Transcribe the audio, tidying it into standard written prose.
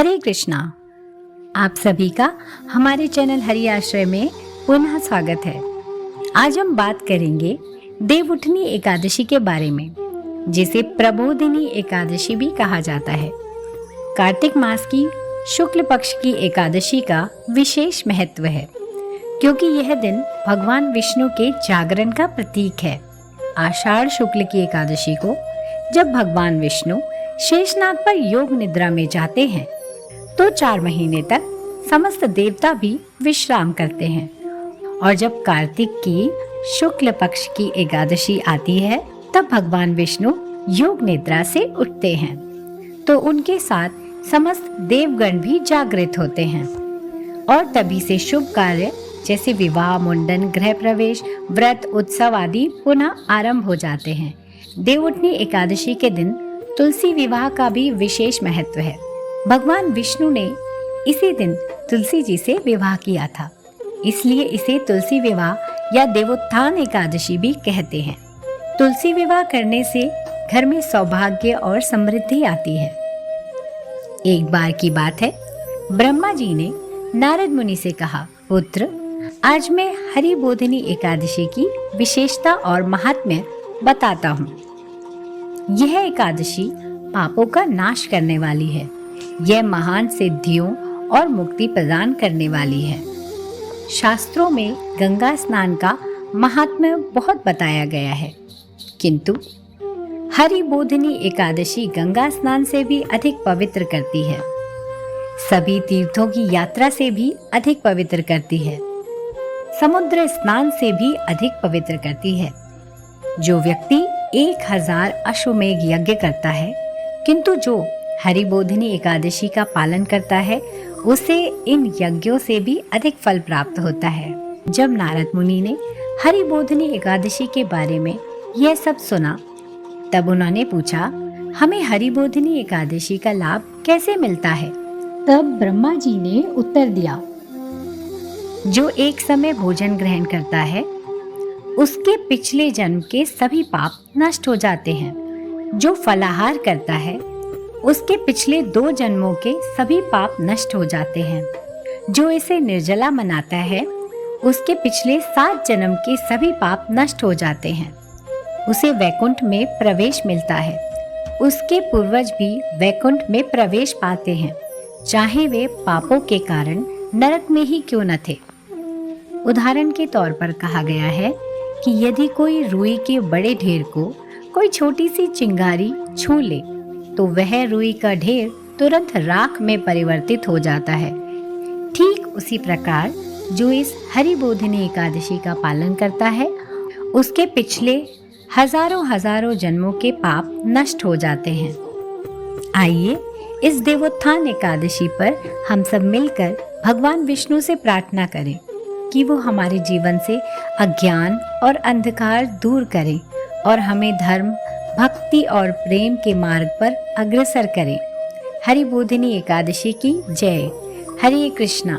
हरे कृष्णा। आप सभी का हमारे चैनल हरि आश्रय में पुनः स्वागत है। आज हम बात करेंगे देवउठनी एकादशी के बारे में, जिसे प्रबोधिनी एकादशी भी कहा जाता है। कार्तिक मास की शुक्ल पक्ष की एकादशी का विशेष महत्व है, क्योंकि यह दिन भगवान विष्णु के जागरण का प्रतीक है। आषाढ़ शुक्ल की एकादशी को जब भगवान विष्णु शेषनाग पर योग निद्रा में जाते हैं तो 4 महीने तक समस्त देवता भी विश्राम करते हैं, और जब कार्तिक की शुक्ल पक्ष की एकादशी आती है तब भगवान विष्णु योग निद्रा से उठते हैं, तो उनके साथ समस्त देवगण भी जागृत होते हैं और तभी से शुभ कार्य जैसे विवाह, मुंडन, गृह प्रवेश, व्रत, उत्सव आदि पुनः आरंभ हो जाते हैं। देवउठनी एकादशी के दिन तुलसी विवाह का भी विशेष महत्व है। भगवान विष्णु ने इसी दिन तुलसी जी से विवाह किया था, इसलिए इसे तुलसी विवाह या देवोत्थान एकादशी भी कहते हैं। तुलसी विवाह करने से घर में सौभाग्य और समृद्धि आती है। एक बार की बात है, ब्रह्मा जी ने नारद मुनि से कहा, पुत्र, आज मैं हरि बोधिनी एकादशी की विशेषता और महात्म्य बताता हूँ। यह एकादशी पापों का नाश करने वाली है। यह महान सिद्धियों और मुक्ति प्रदान करने वाली है। शास्त्रों में गंगा स्नान का महात्म्य बहुत बताया गया है, किंतु हरि बोधिनी एकादशी गंगा स्नान से भी अधिक पवित्र करती है, सभी तीर्थों की यात्रा से भी अधिक पवित्र करती है, समुद्र स्नान से भी अधिक पवित्र करती है। जो व्यक्ति 1000 अश्वमेघ यज्ञ करता है, किंतु जो हरि बोधिनी एकादशी का पालन करता है, उसे इन यज्ञों से भी अधिक फल प्राप्त होता है। जब नारद मुनि ने हरि बोधिनी एकादशी के बारे में यह सब सुना, तब उन्होंने पूछा, हमें हरि बोधिनी एकादशी का लाभ कैसे मिलता है? तब ब्रह्मा जी ने उत्तर दिया, जो एक समय भोजन ग्रहण करता है, उसके पिछले जन्म के सभी पाप नष्ट हो जाते हैं। जो फलाहार करता है, उसके पिछले 2 जन्मों के सभी पाप नष्ट हो जाते हैं। जो इसे निर्जला मनाता है, उसके पिछले 7 जन्म के सभी पाप नष्ट हो जाते हैं। उसे वैकुंठ में प्रवेश मिलता है। उसके पूर्वज भी वैकुंठ में प्रवेश पाते हैं, चाहे वे पापों के कारण नरक में ही क्यों न थे। उदाहरण के तौर पर कहा गया है कि यदि कोई रुई के बड़े ढेर को कोई छोटी सी चिंगारी छू ले, तो वह रुई का ढेर तुरंत राख में परिवर्तित हो जाता है। ठीक उसी प्रकार जो इस हरि बोधिनी एकादशी का पालन करता है, उसके पिछले हजारों जन्मों के पाप नष्ट हो जाते हैं। आइए इस देवोत्थान एकादशी पर हम सब मिलकर भगवान विष्णु से प्रार्थना करें कि वो हमारे जीवन से अज्ञान और अंधकार दूर करें और हमें धर्म, भक्ति और प्रेम के मार्ग पर अग्रसर करें। हरि बोधिनी एकादशी की जय। हरे कृष्णा।